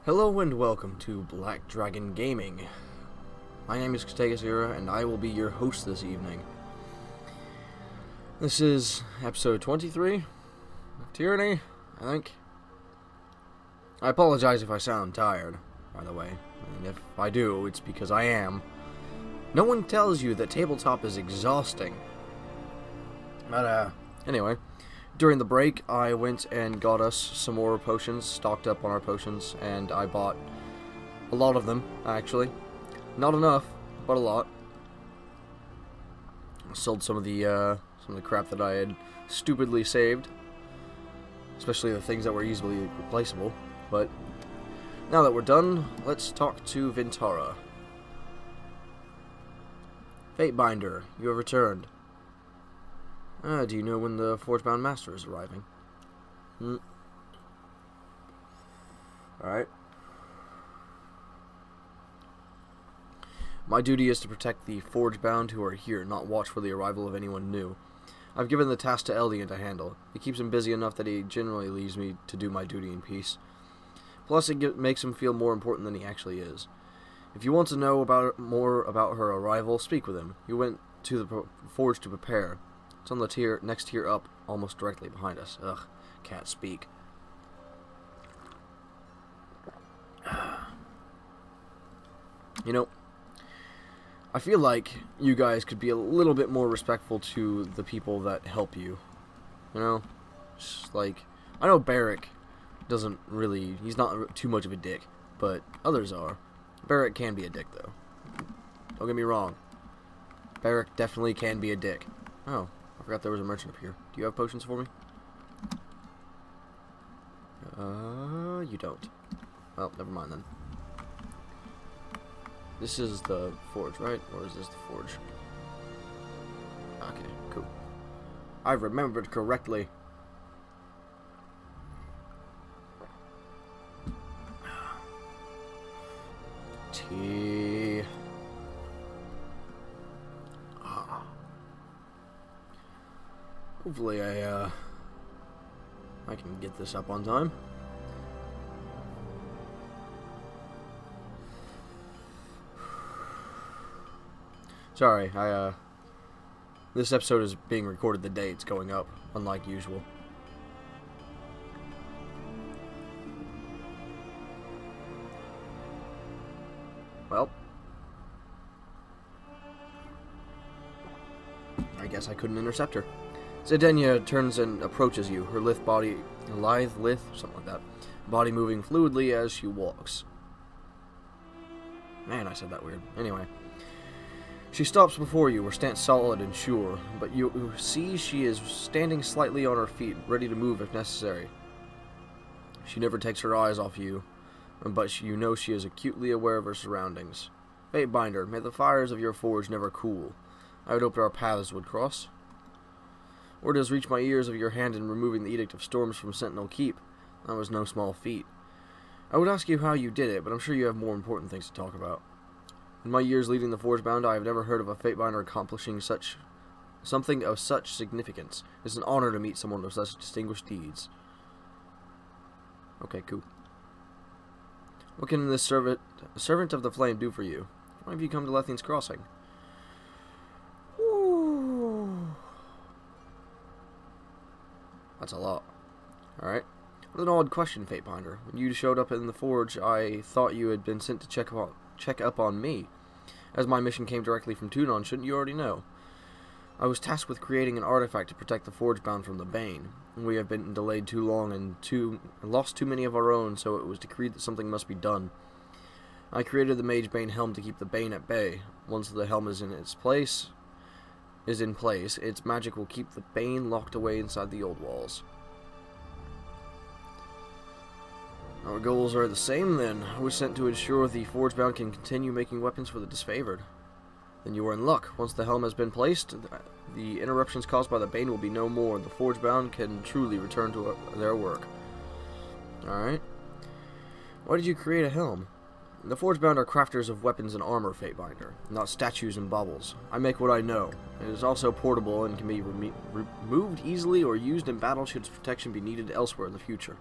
Hello and welcome to Black Dragon Gaming. My name is Ktegazira and I will be your host this evening. This is episode 23 of Tyranny, I think. I apologize if I sound tired, by the way. And if I do, it's because I am. No one tells you that tabletop is exhausting. But, anyway. During the break, I went and got us some more potions, stocked up on our potions, and I bought a lot of them, actually. Not enough, but a lot. I sold some of the crap that I had stupidly saved, especially the things that were easily replaceable. But now that we're done, let's talk to Vintara. Fatebinder, you have returned. Do you know when the Forgebound Master is arriving? Alright. My duty is to protect the Forgebound who are here, not watch for the arrival of anyone new. I've given the task to Eldian to handle. It keeps him busy enough that he generally leaves me to do my duty in peace. Plus, it makes him feel more important than he actually is. If you want to know more about her arrival, speak with him. You went to the forge to prepare. It's on the next tier up, almost directly behind us. Ugh, can't speak. You know, I feel like you guys could be a little bit more respectful to the people that help you. You know? Just like, I know Barrick doesn't really, he's not too much of a dick, but others are. Barrick can be a dick, though. Don't get me wrong. Barrick definitely can be a dick. Oh. I forgot there was a merchant up here. Do you have potions for me? You don't. Well, never mind then. This is the forge, right? Or is this the forge? Okay, cool. I remembered correctly. Tea. Hopefully I can get this up on time. Sorry, this episode is being recorded the day it's going up, unlike usual. Well, I guess I couldn't intercept her. Zedenia turns and approaches you, her lithe, something like that, body moving fluidly as she walks. Man, I said that weird. Anyway. She stops before you, or stands solid and sure, but you see she is standing slightly on her feet, ready to move if necessary. She never takes her eyes off you, but you know she is acutely aware of her surroundings. Fatebinder, may the fires of your forge never cool. I would hope our paths would cross. Word has reached my ears of your hand in removing the Edict of Storms from Sentinel Keep. That was no small feat. I would ask you how you did it, but I'm sure you have more important things to talk about. In my years leading the Forgebound, I have never heard of a Fatebinder accomplishing something of such significance. It's an honor to meet someone of such distinguished deeds. Okay, cool. What can this servant of the Flame do for you? Why have you come to Lethian's Crossing? That's a lot. Alright. What an odd question, Fatebinder. When you showed up in the forge, I thought you had been sent to check up on me. As my mission came directly from Tunon, shouldn't you already know? I was tasked with creating an artifact to protect the Forgebound from the Bane. We have been delayed too long and lost too many of our own, so it was decreed that something must be done. I created the Mage Bane helm to keep the Bane at bay. Once the helm is in place, its magic will keep the Bane locked away inside the old walls. Our goals are the same then. I was sent to ensure the Forgebound can continue making weapons for the disfavored. Then you are in luck. Once the helm has been placed, the interruptions caused by the Bane will be no more, and the Forgebound can truly return to their work. Alright. Why did you create a helm? The Forgebound are crafters of weapons and armor, Fatebinder, not statues and baubles. I make what I know. It is also portable and can be removed easily or used in battle should its protection be needed elsewhere in the future.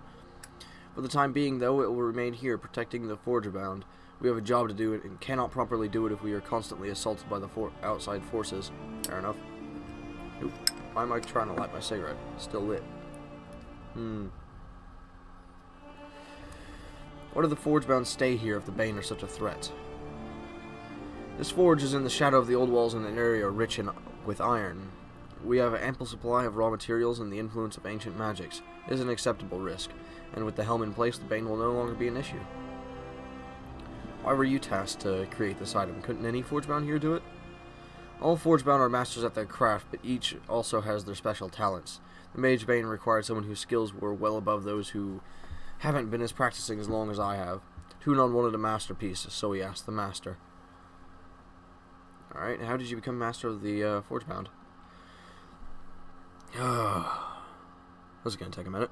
For the time being, though, it will remain here, protecting the Forge bound. We have a job to do and cannot properly do it if we are constantly assaulted by the outside forces. Fair enough. Oop. Why am I trying to light my cigarette? It's still lit. Why do the Forge-bound stay here if the Bane are such a threat? This forge is in the shadow of the old walls in an area rich with iron. We have an ample supply of raw materials and the influence of ancient magics. It is an acceptable risk, and with the helm in place, the Bane will no longer be an issue. Why were you tasked to create this item? Couldn't any Forge-bound here do it? All Forge-bound are masters at their craft, but each also has their special talents. The Mage Bane required someone whose skills were well above those who haven't been as practicing as long as I have. Tunon wanted a masterpiece, so he asked the master. Alright, how did you become master of the Forge-bound? This is going to take a minute.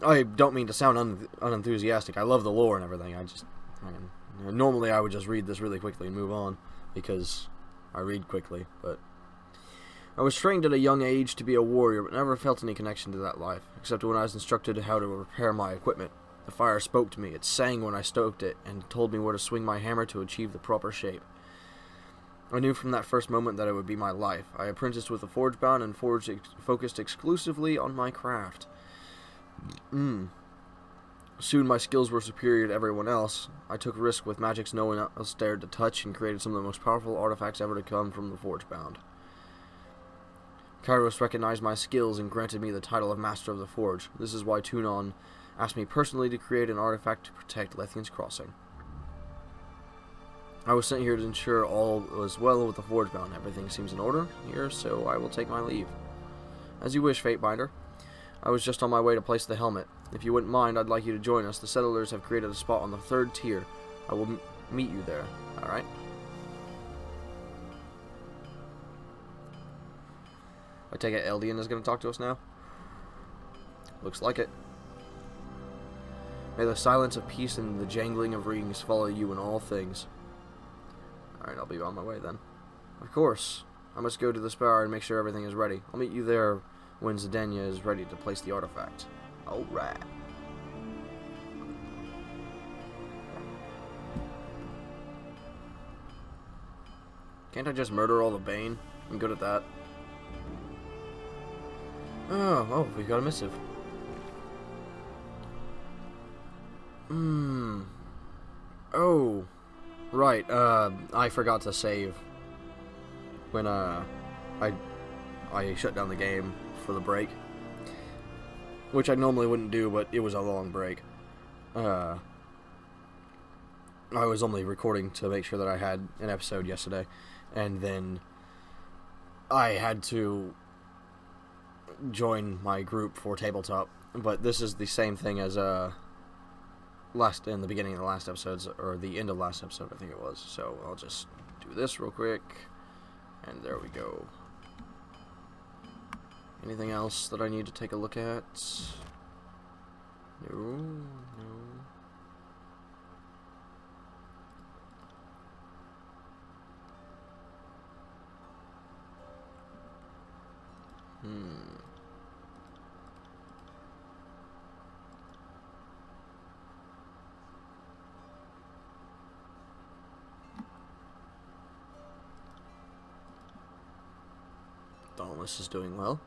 I don't mean to sound unenthusiastic. I love the lore and everything. Normally I would just read this really quickly and move on, because I read quickly, but I was trained at a young age to be a warrior, but never felt any connection to that life, except when I was instructed how to repair my equipment. The fire spoke to me, it sang when I stoked it, and told me where to swing my hammer to achieve the proper shape. I knew from that first moment that it would be my life. I apprenticed with the Forge-bound and focused exclusively on my craft. Soon my skills were superior to everyone else. I took risks with magics no one else dared to touch and created some of the most powerful artifacts ever to come from the Forge-bound. Kairos recognized my skills and granted me the title of Master of the Forge. This is why Tunon asked me personally to create an artifact to protect Lethian's Crossing. I was sent here to ensure all was well with the Forge-bound. Everything seems in order here, so I will take my leave. As you wish, Fatebinder. I was just on my way to place the helmet. If you wouldn't mind, I'd like you to join us. The settlers have created a spot on the 3rd tier. I will meet you there. Alright? I take it Eldian is going to talk to us now? Looks like it. May the silence of peace and the jangling of rings follow you in all things. Alright, I'll be on my way then. Of course. I must go to the spire and make sure everything is ready. I'll meet you there when Zidania is ready to place the artifact. Alright. Can't I just murder all the Bane? I'm good at that. Oh, we got a missive. Oh, right, I forgot to save when, I shut down the game for the break. Which I normally wouldn't do, but it was a long break. I was only recording to make sure that I had an episode yesterday, and then I had to join my group for tabletop, but this is the same thing as in the beginning of the last episodes, or the end of last episode, I think it was. So I'll just do this real quick, and there we go. Anything else that I need to take a look at? No. Dauntless is doing well.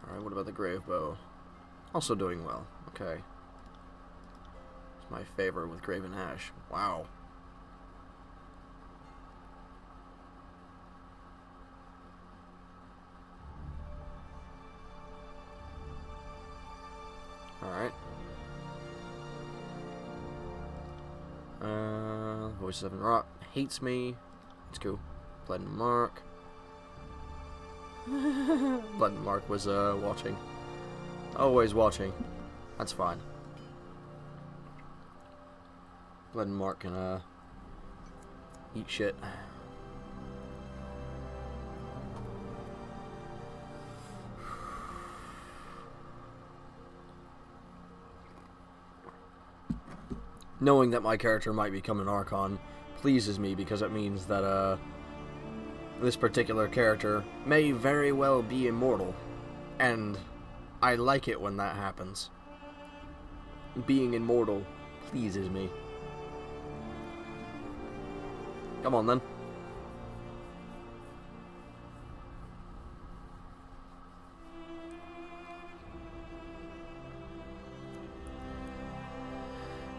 Alright, what about the Grave Bow? Also doing well. Okay. It's my favorite with Graven Ash. Wow. Alright. Voice 7 Rot hates me. Let's go. Blood and Mark. Blood and Mark was watching. Always watching. That's fine. Blood and Mark can eat shit. Knowing that my character might become an Archon pleases me, because it means that this particular character may very well be immortal, and I like it when that happens. Being immortal pleases me. Come on, then.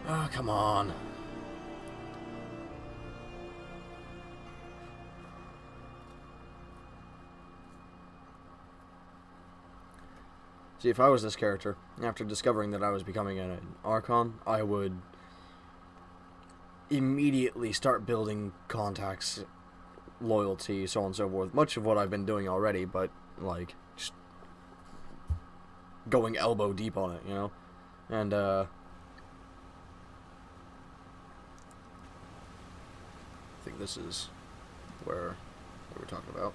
Oh, come on. See, if I was this character, after discovering that I was becoming an Archon, I would immediately start building contacts, loyalty, so on and so forth. Much of what I've been doing already, but, like, just going elbow deep on it, you know? And, I think this is where we were talking about.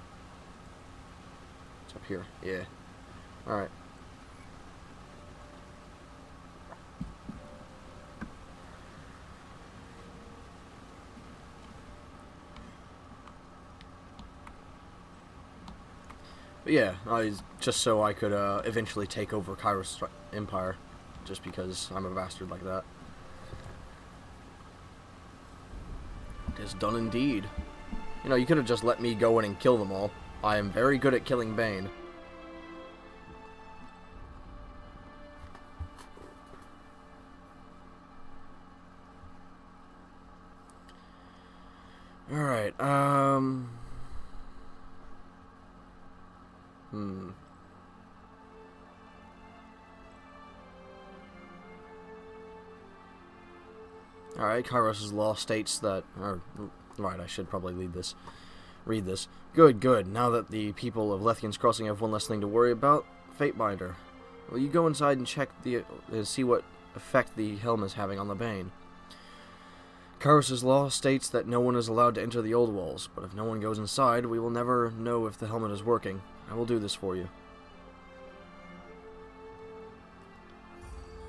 It's up here. Yeah. Alright. But yeah, just so I could eventually take over Kairos Empire, just because I'm a bastard like that. It is done indeed. You know, you could have just let me go in and kill them all. I am very good at killing Bane. Alright, Alright, Kairos' law states that... right, I should probably read this. Good. Now that the people of Lethian's Crossing have one less thing to worry about, Fatebinder, will you go inside and check see what effect the helm is having on the Bane? Kairos' law states that no one is allowed to enter the old walls, but if no one goes inside, we will never know if the helmet is working. I will do this for you.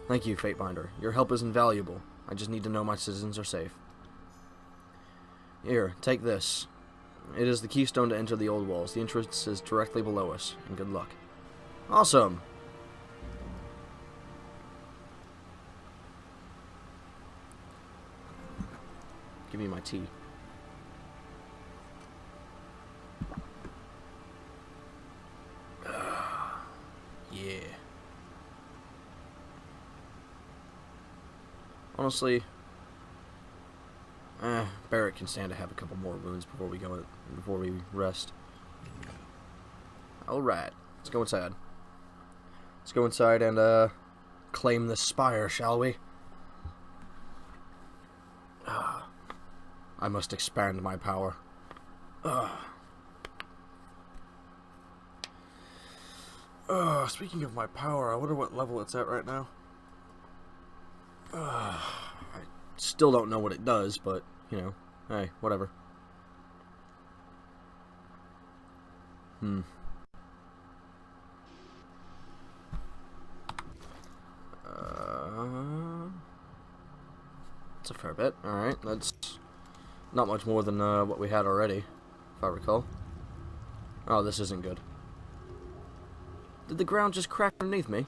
Thank you, Fatebinder. Your help is invaluable. I just need to know my citizens are safe. Here, take this. It is the keystone to enter the old walls. The entrance is directly below us, and good luck. Awesome! Give me my tea. Yeah. Honestly, Barrett can stand to have a couple more wounds before we rest. Alright, let's go inside. Let's go inside and claim the spire, shall we? I must expand my power. Speaking of my power, I wonder what level it's at right now. I still don't know what it does, but, you know, hey, whatever. It's a fair bit. Alright, that's not much more than what we had already, if I recall. Oh, this isn't good. Did the ground just crack underneath me?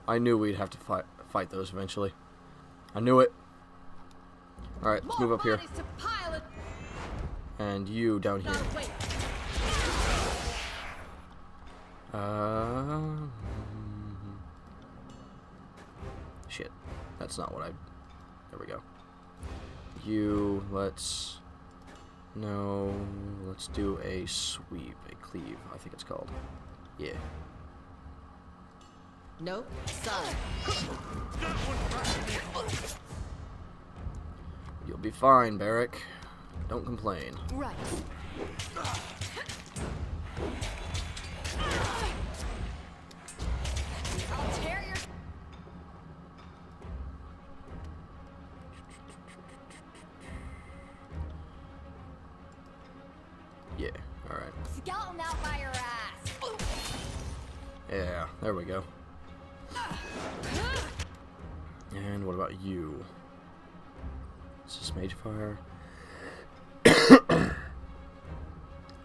I knew we'd have to fight those eventually. I knew it. Alright, let's move up here. And you down here. Shit. That's not what I... There we go. You, let's do a sweep, a cleave, I think it's called. Yeah. Nope, son. You'll be fine, Barrick. Don't complain. Right. I'll tear your... Yeah, alright. Scouting out by your ass. Yeah, there we go. And what about you? Is this mage fire?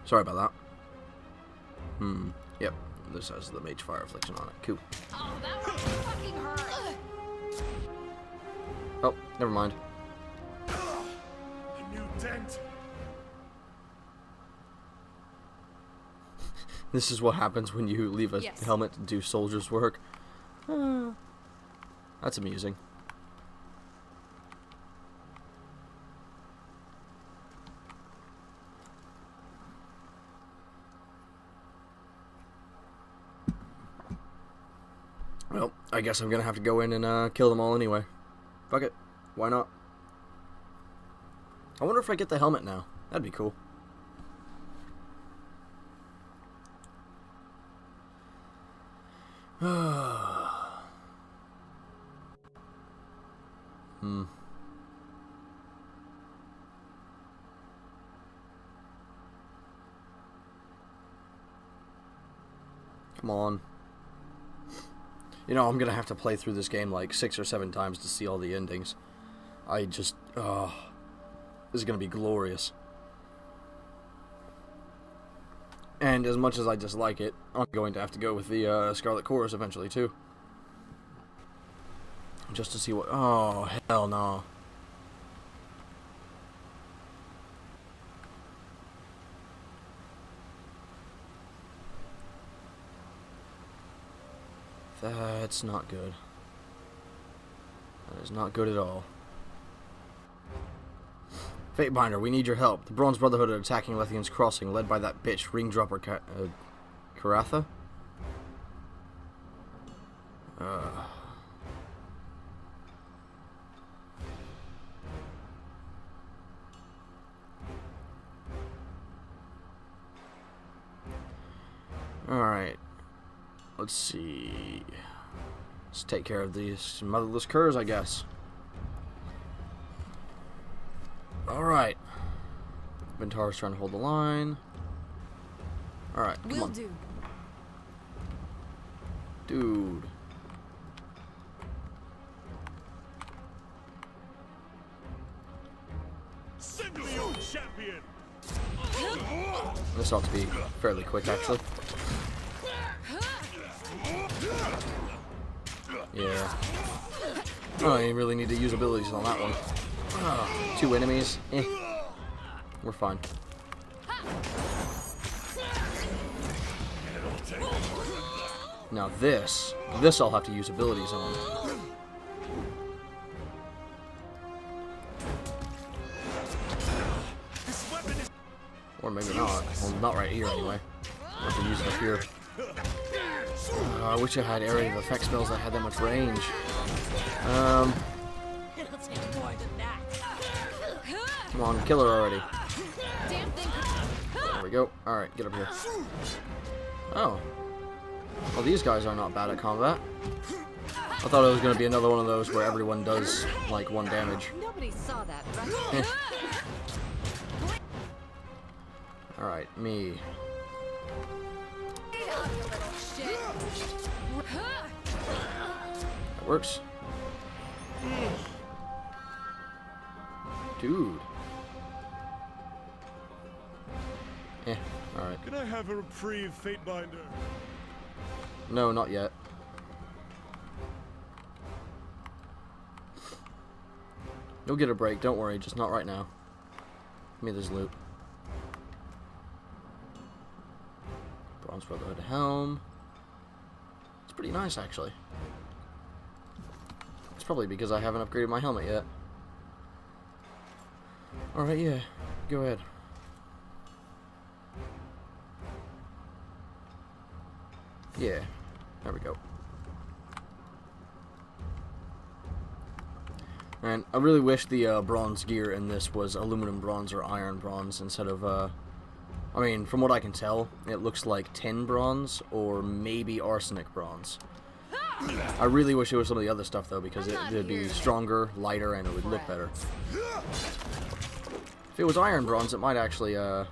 Sorry about that. Yep. This has the mage fire affliction on it. Cool. Oh, that really fucking hurt. Oh, never mind. A new dent. This is what happens when you leave a Yes. helmet to do soldier's work. That's amusing. Well, I guess I'm gonna have to go in and kill them all anyway. Fuck it. Why not? I wonder if I get the helmet now. That'd be cool. Come on. You know, I'm gonna have to play through this game like 6 or 7 times to see all the endings. I just, this is gonna be glorious. And as much as I dislike it, I'm going to have to go with the Scarlet Chorus eventually too. Just to see what, oh, hell no. That's not good. That is not good at all. Fatebinder, we need your help. The Bronze Brotherhood are attacking Lethian's Crossing, led by that bitch, Ringdropper Karatha? Alright. Let's see. Let's take care of these motherless curs, I guess. Alright. Ventar's trying to hold the line. Alright, come on. do. Dude. Symbiote champion. This ought to be fairly quick, actually. Yeah. Oh, you really need to use abilities on that one. 2 enemies. Eh. We're fine. Now this I'll have to use abilities on. Or maybe not. Well, not right here anyway. I'll have to use it up here. I wish I had area of effect spells that had that much range. Come on, kill her already. Damn thing. There we go. Alright, get up here. Oh. Well, these guys are not bad at combat. I thought it was going to be another one of those where everyone does, like, 1 damage. Nobody saw that, right? Alright, me. Get out, you little shit. That works. Dude. Eh, alright. Can I have a reprieve, Fatebinder? No, not yet. You'll get a break, don't worry, just not right now. Give me this loot. Bronze Brotherhood helm. It's pretty nice, actually. It's probably because I haven't upgraded my helmet yet. Alright, yeah. Go ahead. Yeah. There we go. And I really wish the bronze gear in this was aluminum bronze or iron bronze instead of, I mean, from what I can tell, it looks like tin bronze or maybe arsenic bronze. I really wish it was some of the other stuff, though, because it'd be stronger, lighter, and it would look better. If it was iron bronze, it might actually, I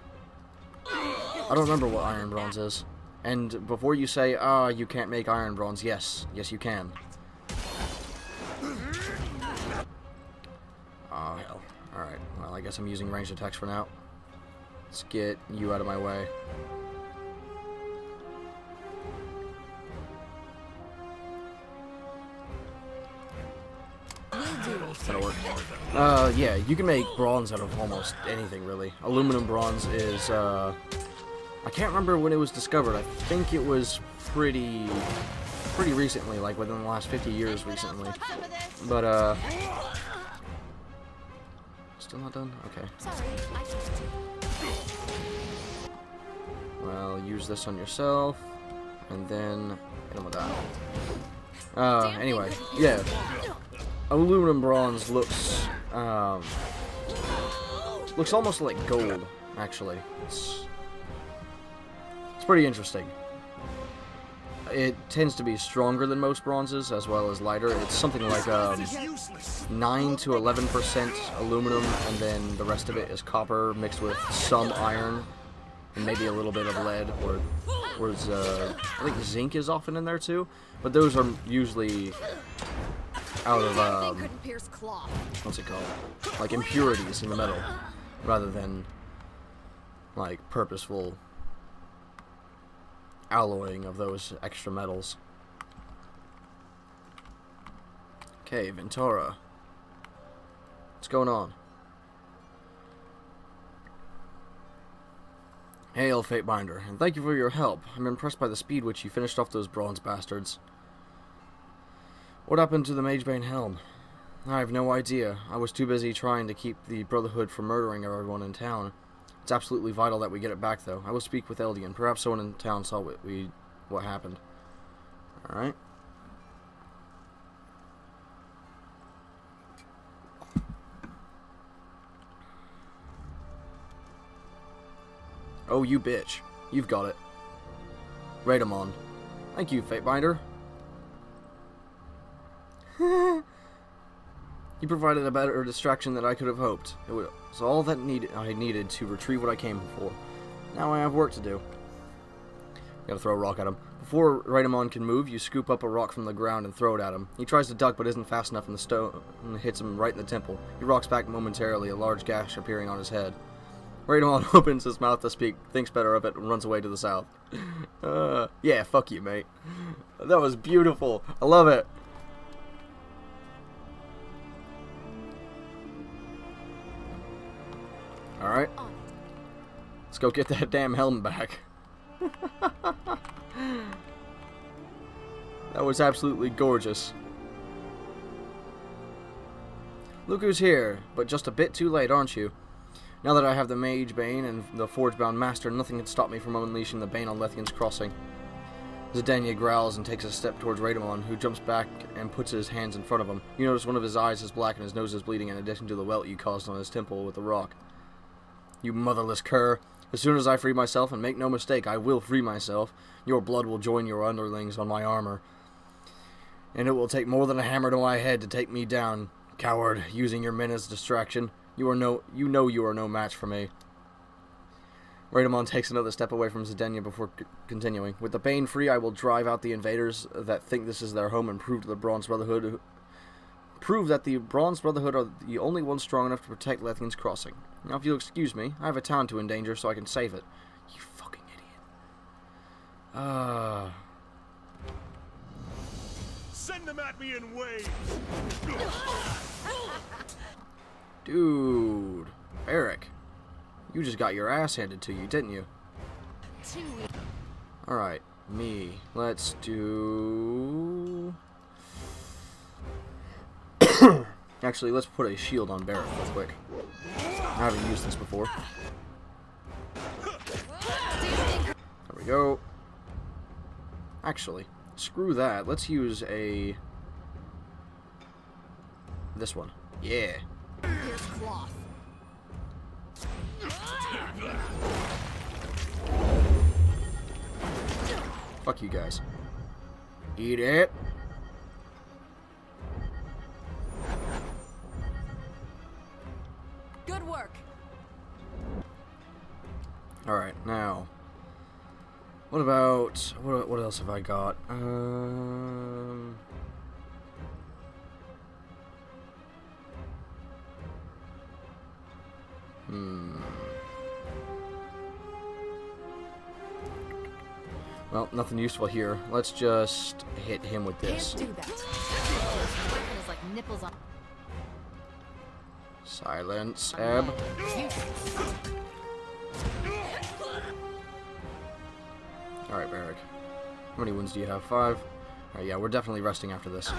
don't remember what iron bronze is. And before you say, you can't make iron bronze, yes. Yes, you can. Oh, hell. Alright, well, I guess I'm using ranged attacks for now. Let's get you out of my way. That'll work. Yeah, you can make bronze out of almost anything, really. Aluminum bronze is, I can't remember when it was discovered. I think it was pretty recently, like within the last 50 years recently. But, still not done? Okay. Sorry, I can't. Well, use this on yourself, and then hit him with that. Anyway, yeah. Aluminum bronze looks almost like gold, actually. It's pretty interesting. It tends to be stronger than most bronzes, as well as lighter. It's something like 9 to 11% aluminum, and then the rest of it is copper mixed with some iron, and maybe a little bit of lead, or I think zinc is often in there too. But those are usually out of Couldn't pierce cloth. what's it called? Like impurities in the metal, rather than like purposeful alloying of those extra metals. Okay, Ventura. What's going on? Hail, Fatebinder, and thank you for your help. I'm impressed by the speed which you finished off those bronze bastards. What happened to the Magebane helm? I have no idea. I was too busy trying to keep the Brotherhood from murdering everyone in town. It's absolutely vital that we get it back, though. I will speak with Eldian. Perhaps someone in town saw what happened. Alright. Oh, you bitch. You've got it. Raidamon. Thank you, Fatebinder. You provided a better distraction than I could have hoped. It was all that I needed to retrieve what I came for. Now I have work to do. Gotta throw a rock at him. Before Raidamon can move, you scoop up a rock from the ground and throw it at him. He tries to duck but isn't fast enough, and the stone hits him right in the temple. He rocks back momentarily, a large gash appearing on his head. Raidamon opens his mouth to speak, thinks better of it, and runs away to the south. Yeah, fuck you, mate. That was beautiful. I love it. Alright. Let's go get that damn helm back. That was absolutely gorgeous. Look who's here, but just a bit too late, aren't you? Now that I have the Magebane and the Forge-bound Master, nothing can stop me from unleashing the Bane on Lethian's Crossing. Zidania growls and takes a step towards Raidamon, who jumps back and puts his hands in front of him. You notice one of his eyes is black and his nose is bleeding, in addition to the welt you caused on his temple with the rock. You motherless cur. As soon as I free myself, and make no mistake, I will free myself, your blood will join your underlings on my armor. And it will take more than a hammer to my head to take me down, coward, using your men as distraction. You know you are no match for me. Raidamon takes another step away from Zidania before continuing. With the Bane free, I will drive out the invaders that think this is their home and prove that the Bronze Brotherhood are the only ones strong enough to protect Lethian's Crossing. Now, if you'll excuse me, I have a town to endanger so I can save it. You fucking idiot. Send them at me in waves. Dude. Eric. You just got your ass handed to you, didn't you? Alright. Me. Let's do... Actually, let's put a shield on Barrett real quick. I haven't used this before. There we go. Actually, screw that. Let's use a... this one. Yeah. Here's cloth. Fuck you guys. Eat it. Good work. Alright, now. What about... What else have I got? Well, nothing useful here. Let's just hit him with this. Can't do that. Weapon is like nipples on. Silence, Eb. Alright, Barrick. How many wounds do you have? 5? Alright, yeah, we're definitely resting after this.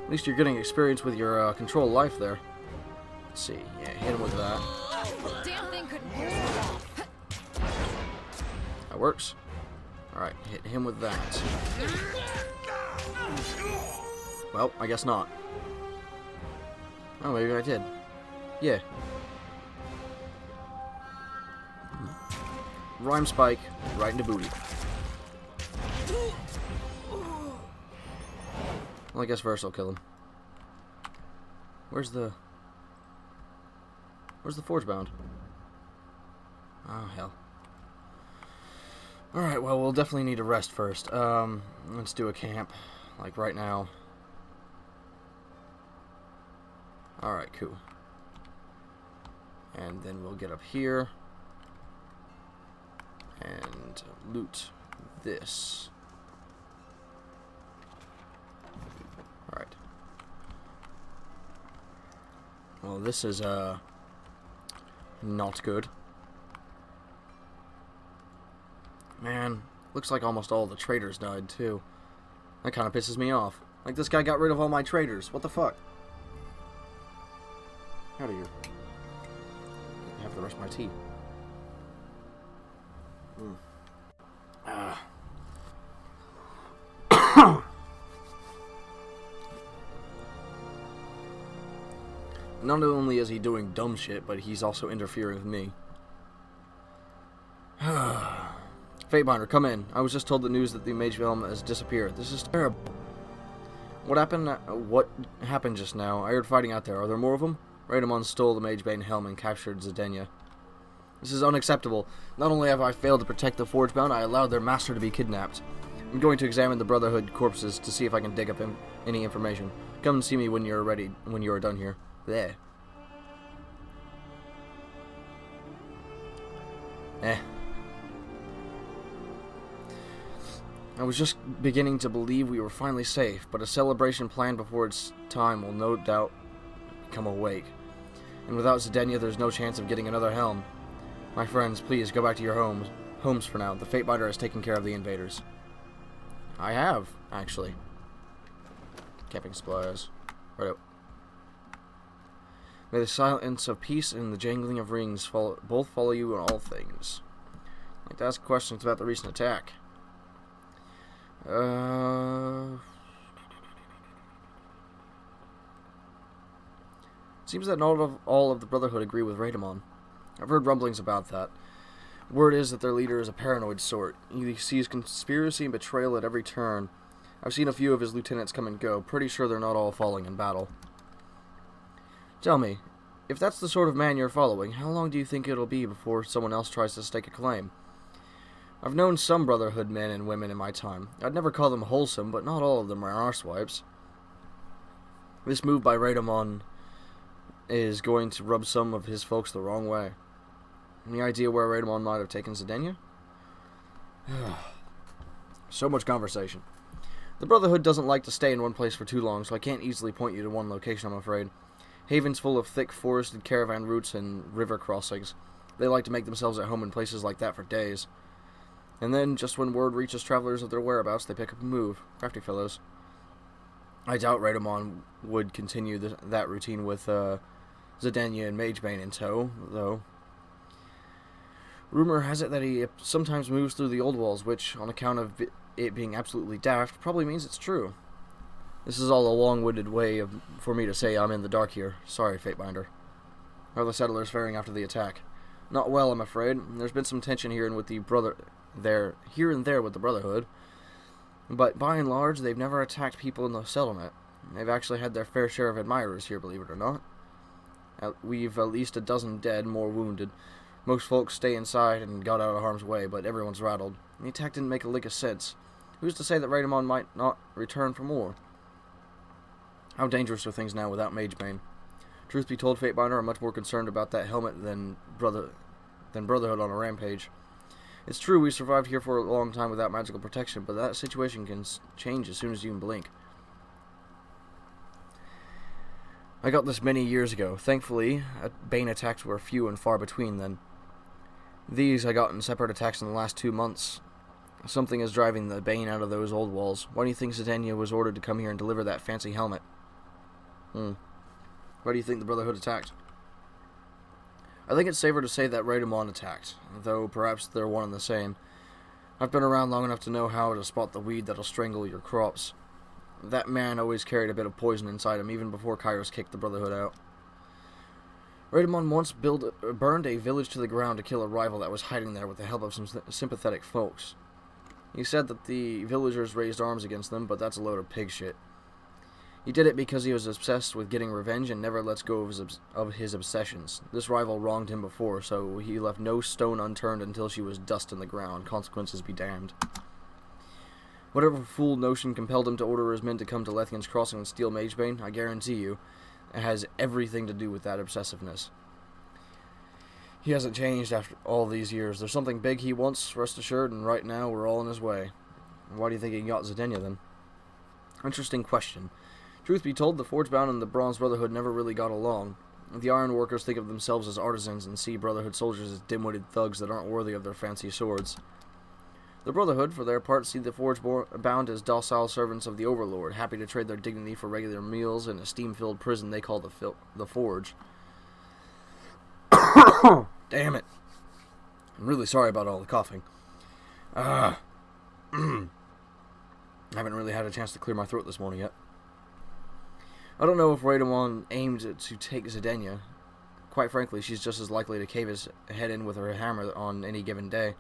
At least you're getting experience with your control life there. Let's see. Yeah, hit him with that. Damn thing couldn't pierce the wall. That works. Alright, hit him with that. Well, I guess not. Oh, maybe I did. Yeah. Rhyme spike right into booty. Well, I guess Verse will kill him. Where's the forge bound? Oh, hell. Alright, well, we'll definitely need to rest first. Let's do a camp, like right now. Alright, cool. And then we'll get up here and loot this. Alright. Well, this is, not good. Man, looks like almost all the traders died, too. That kind of pisses me off. Like, this guy got rid of all my traders. What the fuck? Out of here. I have the rest of my tea. Not only is he doing dumb shit, but he's also interfering with me. Fatebinder, come in. I was just told the news that the Mage Helm has disappeared. This is terrible. What happened just now? I heard fighting out there. Are there more of them? Raidamon stole the Magebane helm and captured Zedenya. This is unacceptable. Not only have I failed to protect the Forgebound, I allowed their master to be kidnapped. I'm going to examine the Brotherhood corpses to see if I can dig up any information. Come and see me when you're ready, when you are done here. There. I was just beginning to believe we were finally safe, but a celebration planned before its time will no doubt become awake. And without Zedenya, there's no chance of getting another helm. My friends, please go back to your homes for now. The Fatebinder has taken care of the invaders. I have, actually. Camping supplies. Right up. May the silence of peace and the jangling of rings both follow you in all things. I'd like to ask questions about the recent attack. Seems that not all of the Brotherhood agree with Raidamon. I've heard rumblings about that. Word is that their leader is a paranoid sort. He sees conspiracy and betrayal at every turn. I've seen a few of his lieutenants come and go. Pretty sure they're not all falling in battle. Tell me, if that's the sort of man you're following, how long do you think it'll be before someone else tries to stake a claim? I've known some Brotherhood men and women in my time. I'd never call them wholesome, but not all of them are arsewipes. This move by Raidamon is going to rub some of his folks the wrong way. Any idea where Raidamon might have taken Zedenya? So much conversation. The Brotherhood doesn't like to stay in one place for too long, so I can't easily point you to one location, I'm afraid. Haven's full of thick forested caravan routes and river crossings. They like to make themselves at home in places like that for days. And then, just when word reaches travelers of their whereabouts, they pick up and move. Crafty fellows. I doubt Raidamon would continue that routine with Zedenya and Magebane in tow, though. Rumor has it that he sometimes moves through the old walls, which, on account of it being absolutely daft, probably means it's true. This is all a long-winded way for me to say I'm in the dark here. Sorry, Fatebinder. How are the settlers faring after the attack? Not well, I'm afraid. There's been some tension here and with the here and there with the Brotherhood, but by and large, they've never attacked people in the settlement. They've actually had their fair share of admirers here, believe it or not. We've at least a dozen dead, more wounded. Most folks stay inside and got out of harm's way, but everyone's rattled. The attack didn't make a lick of sense. Who's to say that Raidamon might not return for more? How dangerous are things now without Magebane? Truth be told, Fatebinder, I'm much more concerned about that helmet than than Brotherhood on a rampage. It's true we survived here for a long time without magical protection, but that situation can change as soon as you can blink. I got this many years ago. Thankfully, Bane attacks were few and far between then. These I got in separate attacks in the last 2 months. Something is driving the Bane out of those old walls. Why do you think Zedenia was ordered to come here and deliver that fancy helmet? Why do you think the Brotherhood attacked? I think it's safer to say that Raidamon attacked, though perhaps they're one and the same. I've been around long enough to know how to spot the weed that'll strangle your crops. That man always carried a bit of poison inside him, even before Kairos kicked the Brotherhood out. Raidamon once burned a village to the ground to kill a rival that was hiding there with the help of some sympathetic folks. He said that the villagers raised arms against them, but that's a load of pig shit. He did it because he was obsessed with getting revenge and never lets go of his obsessions. This rival wronged him before, so he left no stone unturned until she was dust in the ground. Consequences be damned. Whatever fool notion compelled him to order his men to come to Lethian's Crossing and steal Magebane, I guarantee you, it has everything to do with that obsessiveness. He hasn't changed after all these years. There's something big he wants, rest assured, and right now we're all in his way. Why do you think he got Zedenia, then? Interesting question. Truth be told, the Forgebound and the Bronze Brotherhood never really got along. The Ironworkers think of themselves as artisans and see Brotherhood soldiers as dim-witted thugs that aren't worthy of their fancy swords. The Brotherhood, for their part, see the Forgebound as docile servants of the Overlord, happy to trade their dignity for regular meals in a steam-filled prison they call the Forge. Damn it. I'm really sorry about all the coughing. I haven't really had a chance to clear my throat this morning yet. I don't know if Raidamon aimed to take Zedenia. Quite frankly, she's just as likely to cave his head in with her hammer on any given day.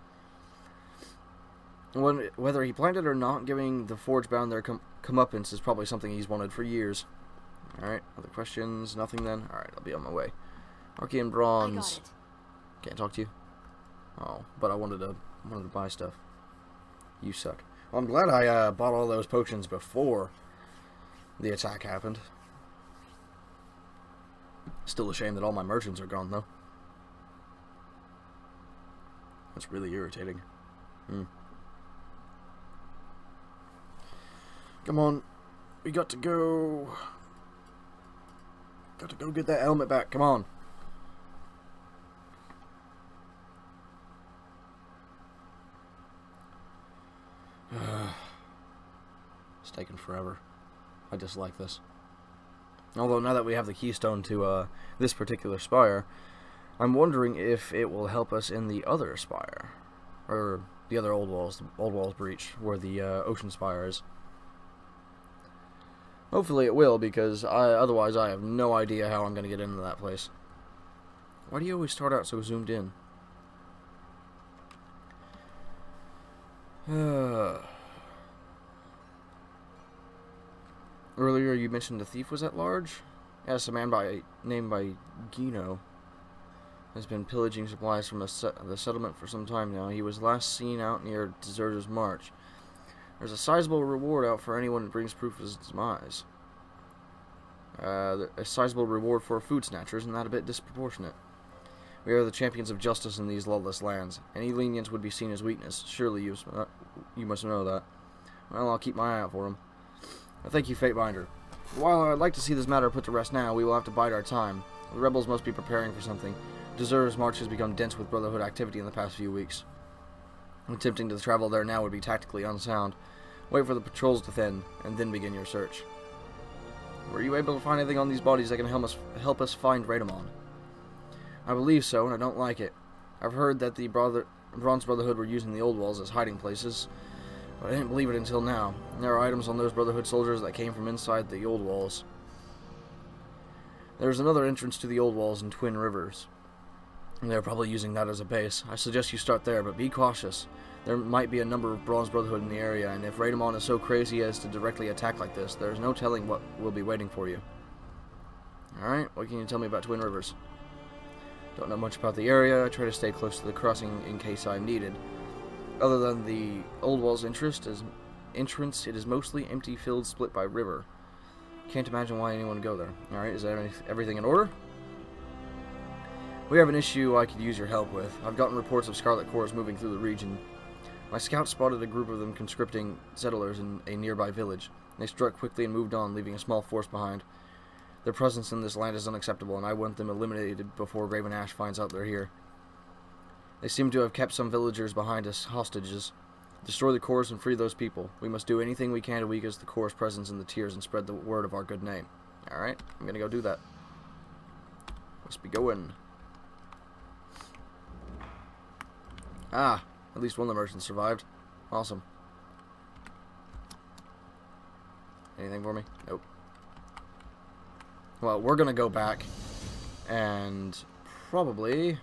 Whether he planned it or not, giving the Forgebound their comeuppance is probably something he's wanted for years. Alright, other questions? Nothing then? Alright, I'll be on my way. Archean Bronze. Can't talk to you? Oh, but I wanted to buy stuff. You suck. Well, I'm glad I bought all those potions before the attack happened. Still a shame that all my merchants are gone, though. That's really irritating. Come on. We got to go. Got to go get that helmet back. Come on. It's taking forever. I dislike this. Although now that we have the keystone to this particular spire, I'm wondering if it will help us in the other spire. Or the other Old Walls breach, where the Ocean Spire is. Hopefully it will, because otherwise I have no idea how I'm going to get into that place. Why do you always start out so zoomed in? Earlier you mentioned a thief was at large? Yes, a man named by Gino has been pillaging supplies from the settlement for some time now. He was last seen out near Deserter's March. There's a sizable reward out for anyone who brings proof of his demise. A sizable reward for food snatchers, and that a bit disproportionate. We are the champions of justice in these lawless lands. Any lenience would be seen as weakness. Surely you must know that. Well, I'll keep my eye out for him. Thank you, Fatebinder. While I'd like to see this matter put to rest now, we will have to bide our time. The rebels must be preparing for something. Deserter's March has become dense with Brotherhood activity in the past few weeks. Attempting to travel there now would be tactically unsound. Wait for the patrols to thin, and then begin your search. Were you able to find anything on these bodies that can help us find Raidamon? I believe so, and I don't like it. I've heard that the Bronze Brotherhood were using the Old Walls as hiding places, but I didn't believe it until now. There are items on those Brotherhood soldiers that came from inside the Old Walls. There's another entrance to the Old Walls in Twin Rivers. They're probably using that as a base. I suggest you start there, but be cautious. There might be a number of Bronze Brotherhood in the area, and if Raidamon is so crazy as to directly attack like this, there's no telling what will be waiting for you. Alright, what can you tell me about Twin Rivers? Don't know much about the area. I try to stay close to the crossing in case I'm needed. Other than the Old Wall's entrance, it is mostly empty fields split by river. Can't imagine why anyone would go there. Alright, is everything in order? We have an issue I could use your help with. I've gotten reports of Scarlet Corps moving through the region. My scouts spotted a group of them conscripting settlers in a nearby village. They struck quickly and moved on, leaving a small force behind. Their presence in this land is unacceptable, and I want them eliminated before Raven Ash finds out they're here. They seem to have kept some villagers behind as hostages. Destroy the Corps and free those people. We must do anything we can to weaken the Corps' presence in the tiers and spread the word of our good name. Alright, I'm gonna go do that. Must be going. Ah, at least one of the merchants survived. Awesome. Anything for me? Nope. Well, we're gonna go back and probably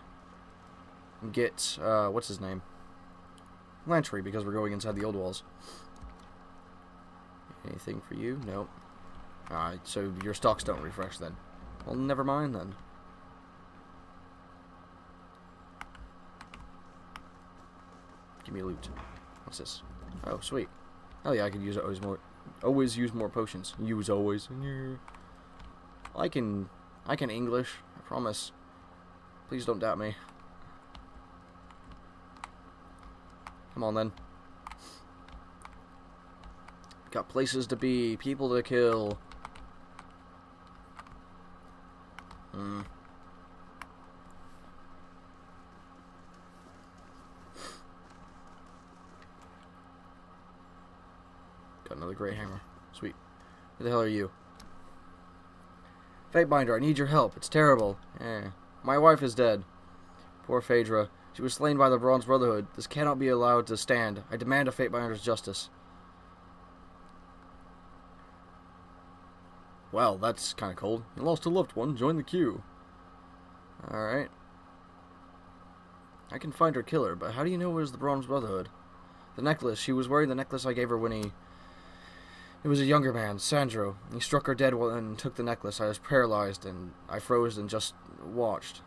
get, what's his name? Lantry, because we're going inside the old walls. Anything for you? Nope. Alright, so your stocks don't refresh then. Well, never mind then. Give me loot. What's this? Oh, sweet. Oh yeah, I could use always use more potions. Use always. I can English, I promise. Please don't doubt me. Come on then. Got places to be, people to kill. Got another great hammer. Sweet. Who the hell are you? Fatebinder, I need your help. It's terrible. My wife is dead. Poor Phaedra. She was slain by the Bronze Brotherhood. This cannot be allowed to stand. I demand a Fatebinder's justice. Well, that's kind of cold. You lost a loved one. Join the queue. Alright. I can find her killer, but how do you know it was the Bronze Brotherhood? The necklace. She was wearing the necklace I gave her when he... It was a younger man, Sandro. He struck her dead and took the necklace. I was paralyzed, and I froze and just watched.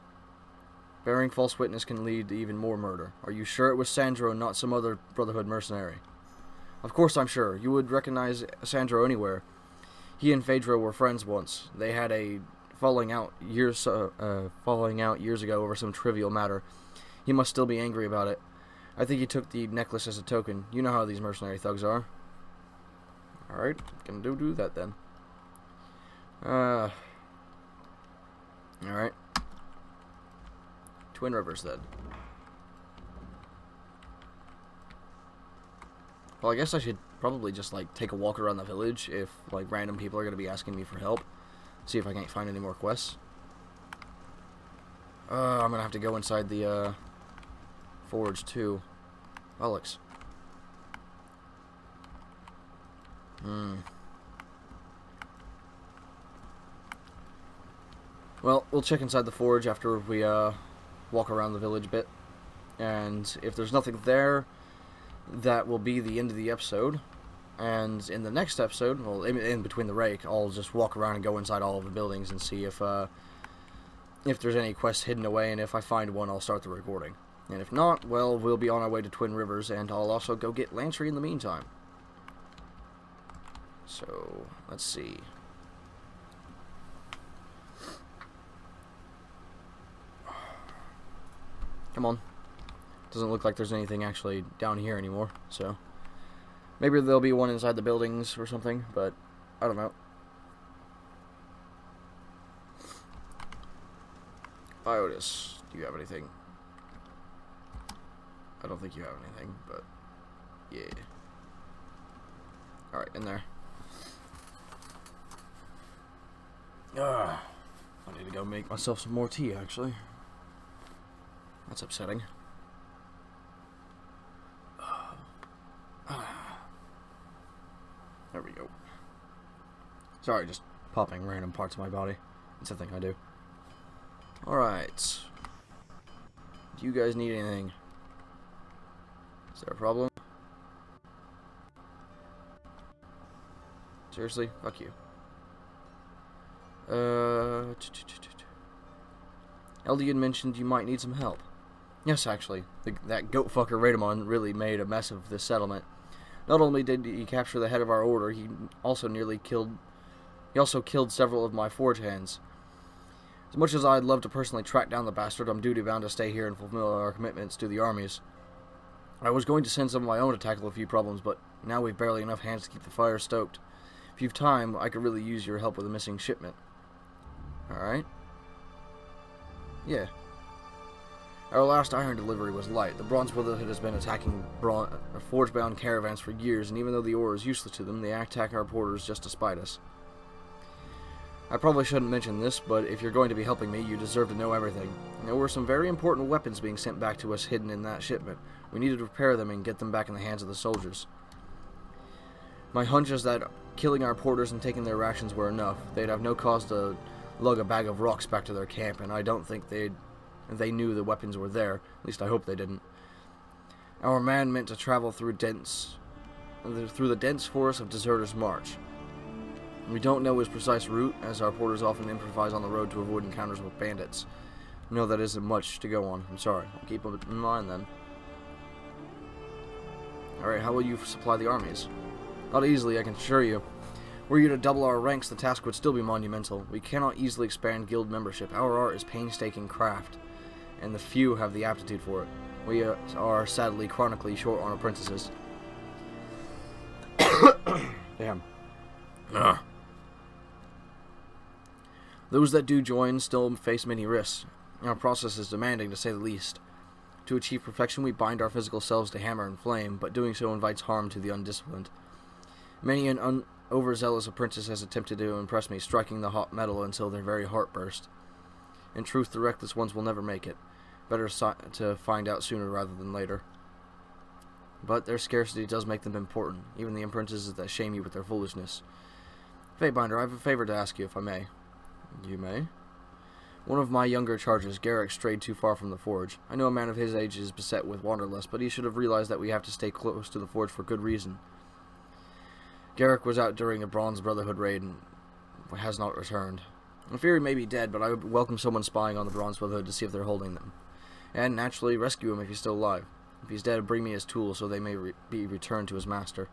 Bearing false witness can lead to even more murder. Are you sure it was Sandro and not some other Brotherhood mercenary? Of course I'm sure. You would recognize Sandro anywhere. He and Phaedra were friends once. They had a falling out years ago over some trivial matter. He must still be angry about it. I think he took the necklace as a token. You know how these mercenary thugs are. Alright, gonna do that then. Alright. Twin Rivers then. Well, I guess I should probably just, like, take a walk around the village if, like, random people are gonna be asking me for help. See if I can't find any more quests. I'm gonna have to go inside the, forge, too. Alex. Well, we'll check inside the forge after we, walk around the village a bit. And if there's nothing there, that will be the end of the episode. And in the next episode, well, in between the rake, I'll just walk around and go inside all of the buildings and see if there's any quests hidden away, and if I find one, I'll start the recording. And if not, well, we'll be on our way to Twin Rivers, and I'll also go get Lantry in the meantime. So, let's see. Come on. Doesn't look like there's anything actually down here anymore, so... Maybe there'll be one inside the buildings or something, but I don't know. Iotis, do you have anything? I don't think you have anything, but yeah. Alright, in there. I need to go make myself some more tea, actually. That's upsetting. There we go. Sorry, just popping random parts of my body. It's a thing I do. Alright. Do you guys need anything? Is there a problem? Seriously? Fuck you. Eldian mentioned you might need some help. Yes, actually. That goat fucker Radamon really made a mess of this settlement. Not only did he capture the head of our order, he also killed several of my forge hands. As much as I'd love to personally track down the bastard, I'm duty-bound to stay here and fulfill our commitments to the armies. I was going to send some of my own to tackle a few problems, but now we've barely enough hands to keep the fire stoked. If you've time, I could really use your help with a missing shipment. Alright. Yeah. Our last iron delivery was light. The Bronze Brotherhood has been attacking forge-bound caravans for years, and even though the ore is useless to them, they attack our porters just to spite us. I probably shouldn't mention this, but if you're going to be helping me, you deserve to know everything. There were some very important weapons being sent back to us hidden in that shipment. We needed to repair them and get them back in the hands of the soldiers. My hunch is that killing our porters and taking their rations were enough. They'd have no cause to lug a bag of rocks back to their camp, and I don't think they knew the weapons were there. At least I hope they didn't. Our man meant to travel through the dense forest of Deserters March. We don't know his precise route, as our porters often improvise on the road to avoid encounters with bandits. No, that isn't much to go on. I'm sorry. I'll keep it in mind then. Alright, how will you supply the armies? Not easily, I can assure you. Were you to double our ranks, the task would still be monumental. We cannot easily expand guild membership. Our art is painstaking craft, and the few have the aptitude for it. We are sadly chronically short on apprentices. Damn. Ugh. Those that do join still face many risks. Our process is demanding, to say the least. To achieve perfection, we bind our physical selves to hammer and flame, but doing so invites harm to the undisciplined. Many an overzealous apprentice has attempted to impress me, striking the hot metal until their very heart burst. In truth, the reckless ones will never make it. Better to find out sooner rather than later. But their scarcity does make them important, even the apprentices that shame you with their foolishness. Fatebinder, I have a favor to ask you, if I may. You may. One of my younger charges, Garrick, strayed too far from the forge. I know a man of his age is beset with wanderlust, but he should have realized that we have to stay close to the forge for good reason. Garrick was out during a Bronze Brotherhood raid and has not returned. I fear he may be dead, but I would welcome someone spying on the Bronze Brotherhood to see if they're holding them. And, naturally, rescue him if he's still alive. If he's dead, bring me his tools so they may be returned to his master.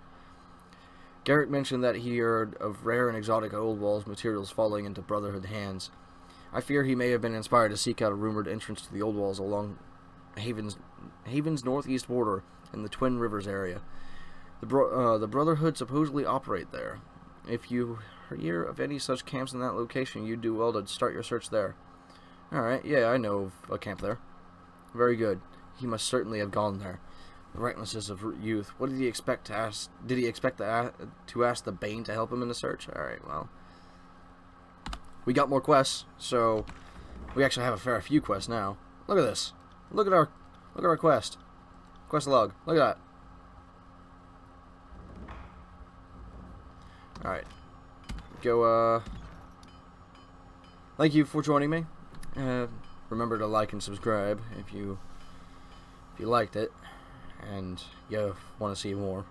Garrick mentioned that he heard of rare and exotic old walls materials falling into Brotherhood hands. I fear he may have been inspired to seek out a rumored entrance to the old walls along Haven's northeast border in the Twin Rivers area. The Brotherhood supposedly operate there. If you hear of any such camps in that location, you'd do well to start your search there. Alright, yeah, I know of a camp there. Very good. He must certainly have gone there. The recklessness of youth. What did he expect to ask? Did he expect to ask the Bane to help him in the search? Alright, well. We got more quests, so we actually have a fair few quests now. Look at this. Look at our quest. Quest log. Look at that. Alright. Go, thank you for joining me. Remember to like and subscribe if you liked it and you want to see more.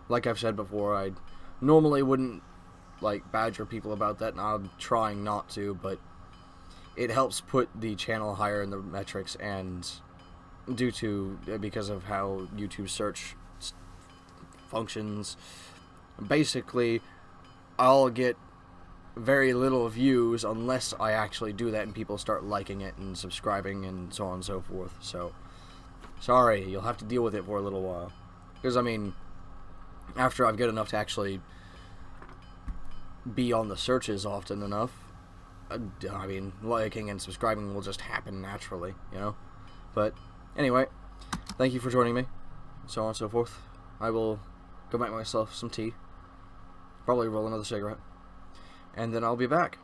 Like I've said before, I normally wouldn't badger people about that, and I'm trying not to, but it helps put the channel higher in the metrics, and because of how YouTube search functions, basically I'll get very little views unless I actually do that and people start liking it and subscribing and so on and so forth. So sorry, you'll have to deal with it for a little while, because I mean, after I've get enough to actually be on the searches often enough, I mean, liking and subscribing will just happen naturally, you know. But anyway, thank you for joining me, so on and so forth. I will go make myself some tea, probably roll another cigarette, and then I'll be back.